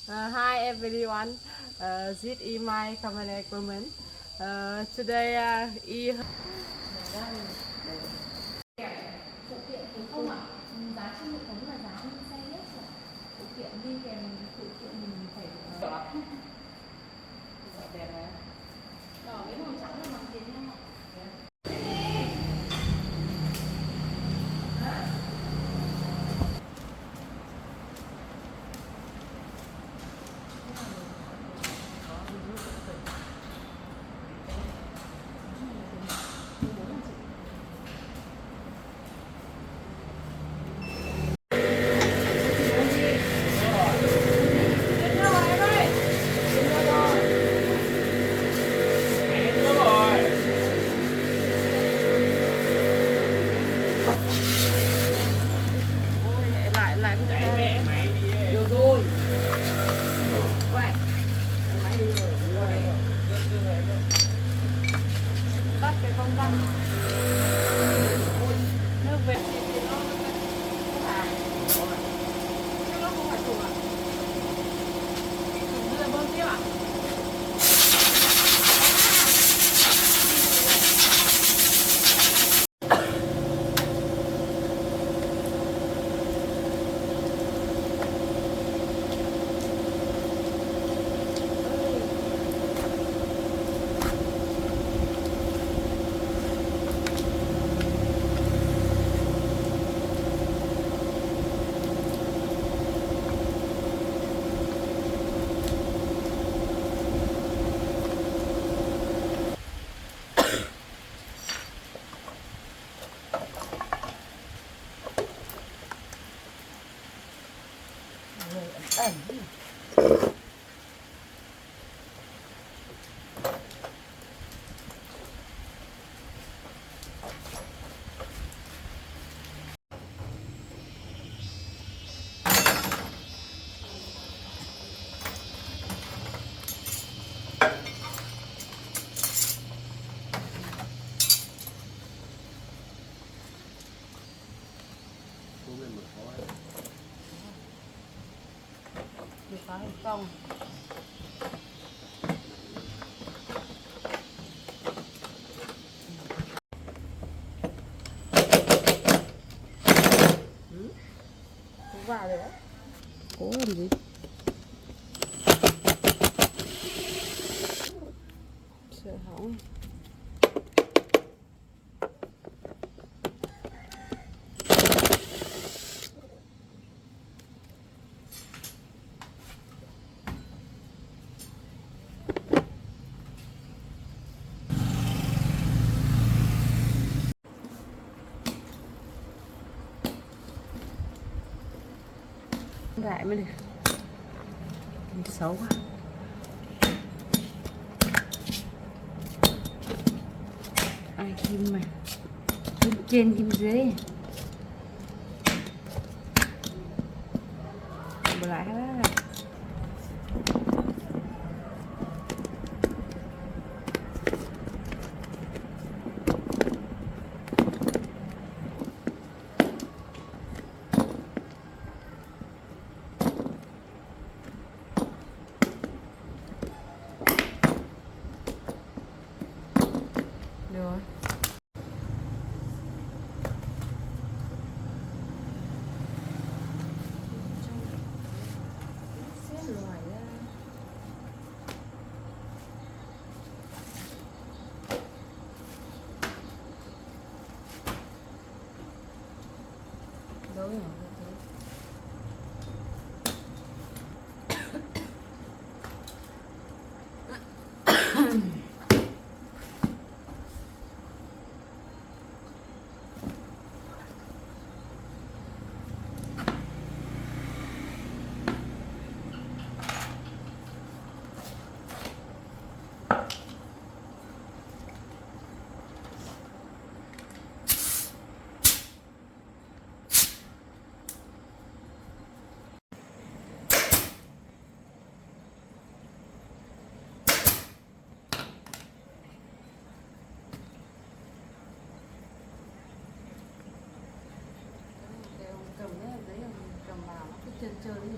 Hi everyone. This is my camera equipment. Today is Phụ kiện thì không ạ. Giá trên hệ thống là giá như xe hết rồi. Phụ kiện đi kèm phụ kiện mình phải đẹp này. đỏ với màu trắng là bằng tiền nhau ạ. Lại lại được rồi. Vậy. Máy đi rồi. Tắt cái công tắc. Nước về thì nó chứ nó không phải thùng à? Thùng là bơm tiếp à? Ẩn. Được có hay không? Không vào rồi đấy. Cố làm gì? Sợ hỏng. Lại mới được. Xấu quá. Ai kim mà. Kim trên kim dưới. Bỏ lại hết á. Rồi. Xếp loại ra. Đâu rồi? Cầm đấy ở đấy cầm vào nó cứ trơn trơn ấy.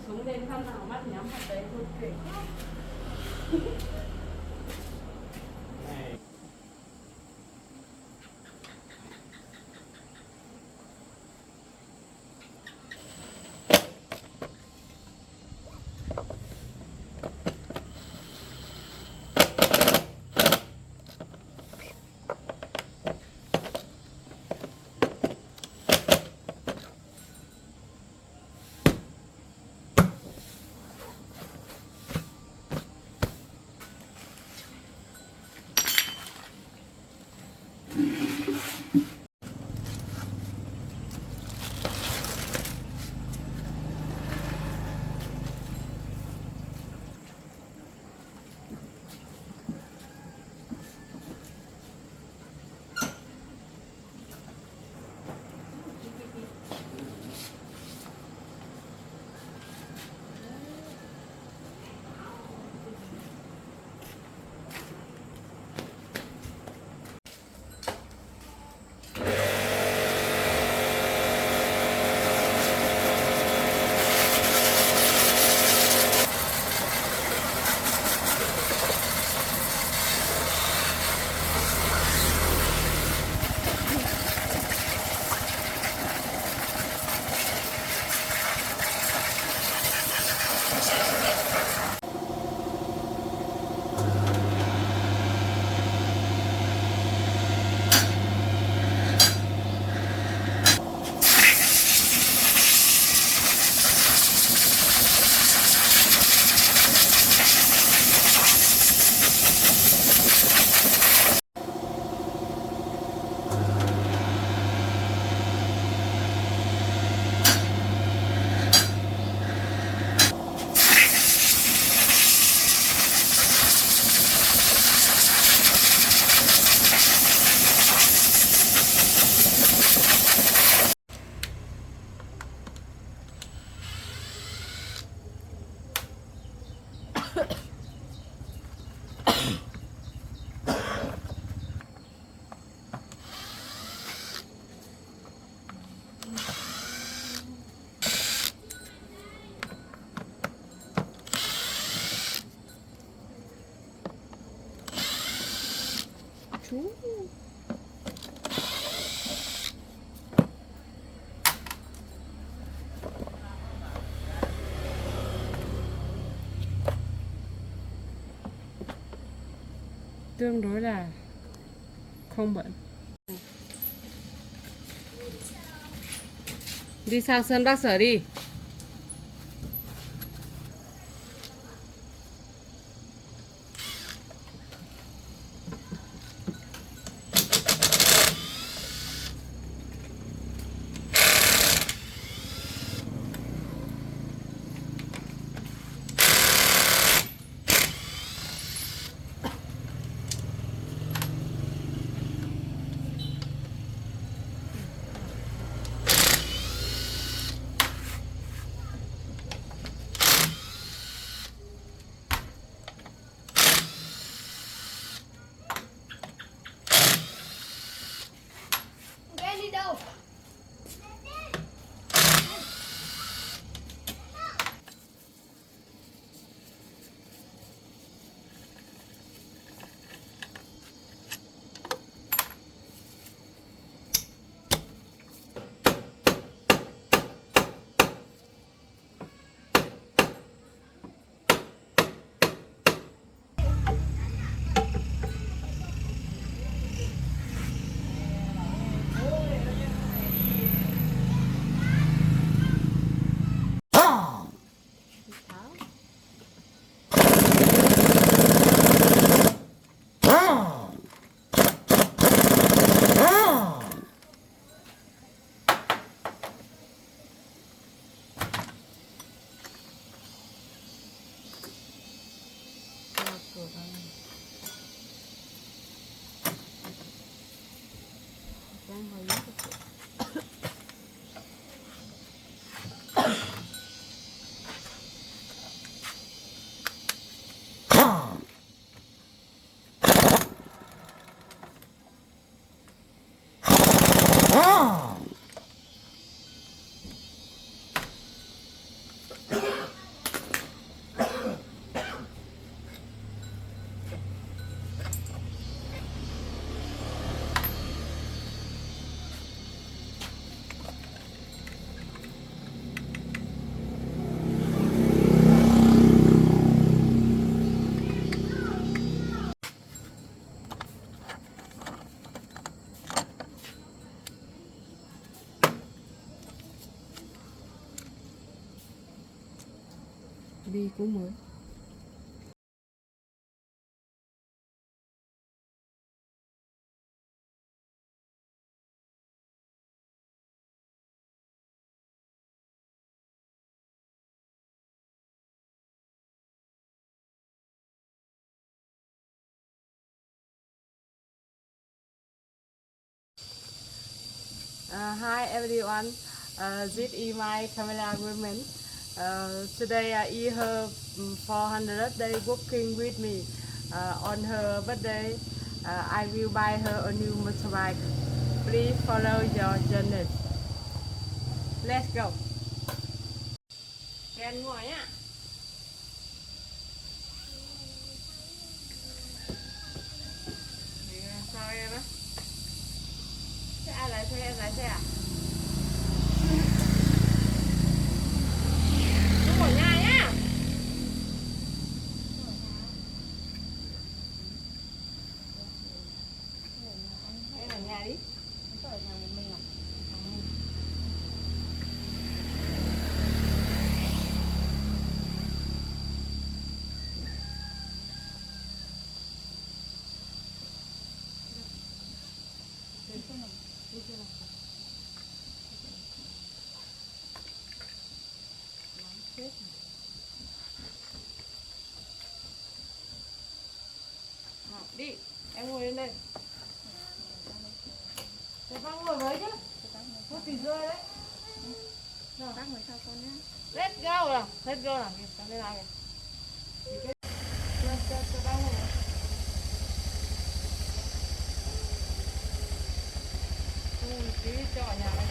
xuống lên thăm nào mắt nhắm hạt đấy thôi kể khóc. Chú. Tương đối là không bẩn. Đi sang sân bác Sở đi. đi cũ mới. Hi everyone, this is my camera woman. Today I her 400 day working with me. On her birthday, I will buy her a new motorbike. Please follow your journey. Let's go. Ken ngồi nhá. Sao em á? Thế ai lái xe, em lái xe à? Không ở nhà nhá. Em ở nhà đi. Ở nhà một mình à? Đi, em ngồi lên đây. Thế bác ngồi với chứ. Không thì rơi đấy. Bác ngồi sau con nhé. Let's go nào, let's go nào. Cầm đây lại kìa. Cho bác ngồi. Tí cho ở nhà đây.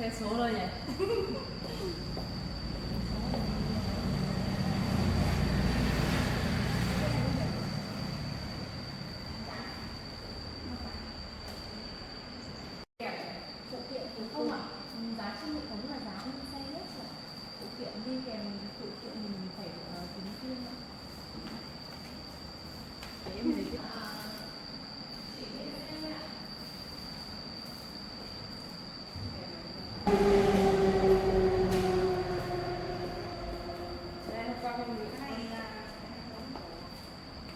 xe số thôi nhỉ. Phụ kiện thì không ạ. Giá trên hệ thống là giá in xe hết rồi. Phụ kiện đi kèm phụ kiện mình phải tính riêng. Để em lấy cái chị nghĩ xem ạ. Đây hôm qua con nghĩ hay là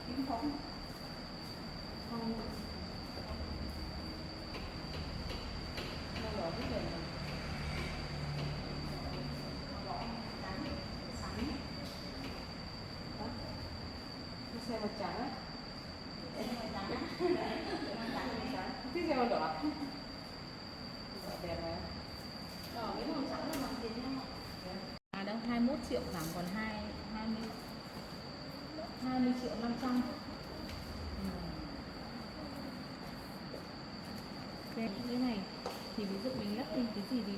kính phóng không nó đỏ rất là xe màu trắng á, thích xe màu đỏ, đẹp này, đỏ với màu trắng là bằng tiền nhau. Đâu 21 triệu giảm còn 20 triệu 500. Cái này thì ví dụ mình lắp thêm cái gì thì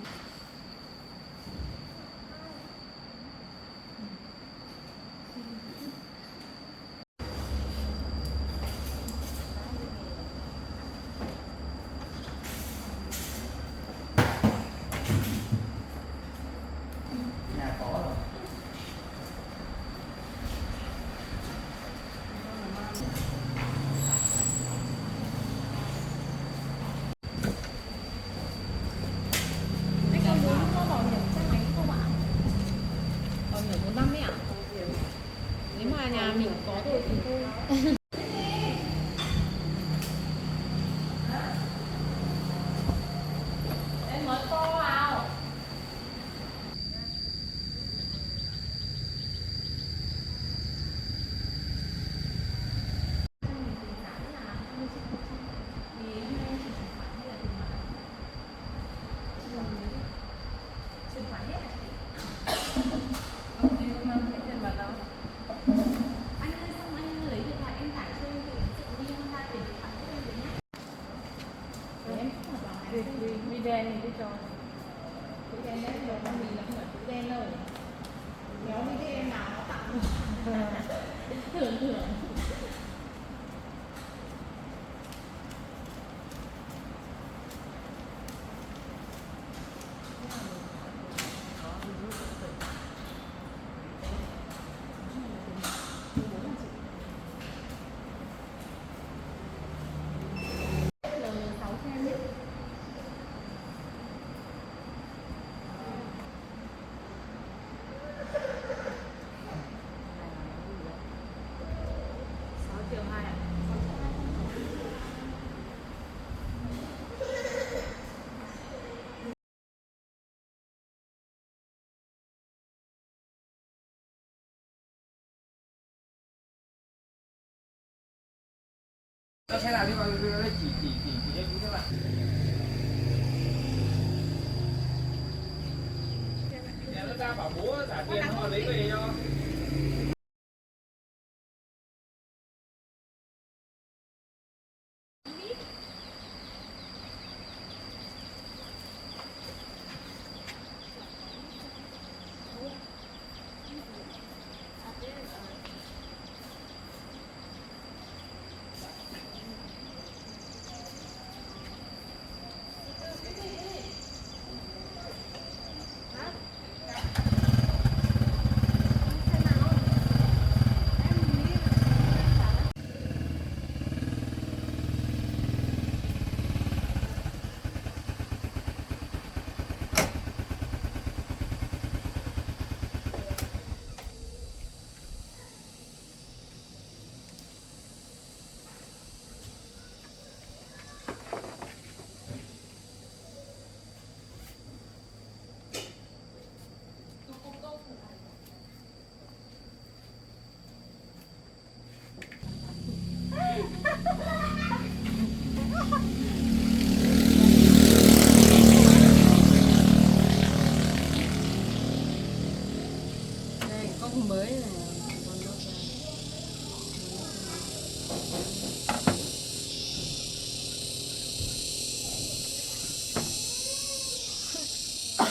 nhà có rồi. anh có muốn có bảo hiểm xe máy không ạ? Bảo hiểm 1 năm ấy ạ? Nếu mà nhà mình có rồi thì thôi. Em mới to vào. Anh ơi, xong anh lấy điện thoại em tải cho em cái ứng dụng đi em ra tiền điện thoại cho em với nhá. Để em không phải bảo này. Vì đen thì đi cho. Túi đen đấy, đồ của mình là không phải túi đen đâu. Nếu như cái em nào nó tặng thưởng thưởng. L6 xem đi. Nó sẽ làm đi vào chỉ cho chú các bạn. Nhà nó ra bảo bố trả tiền họ lấy về cho.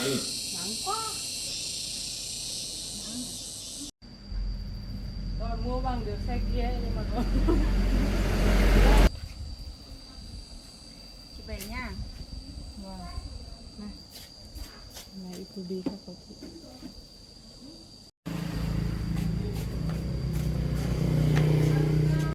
Nắng quá. Rồi mua bằng được xe kia nhưng mà con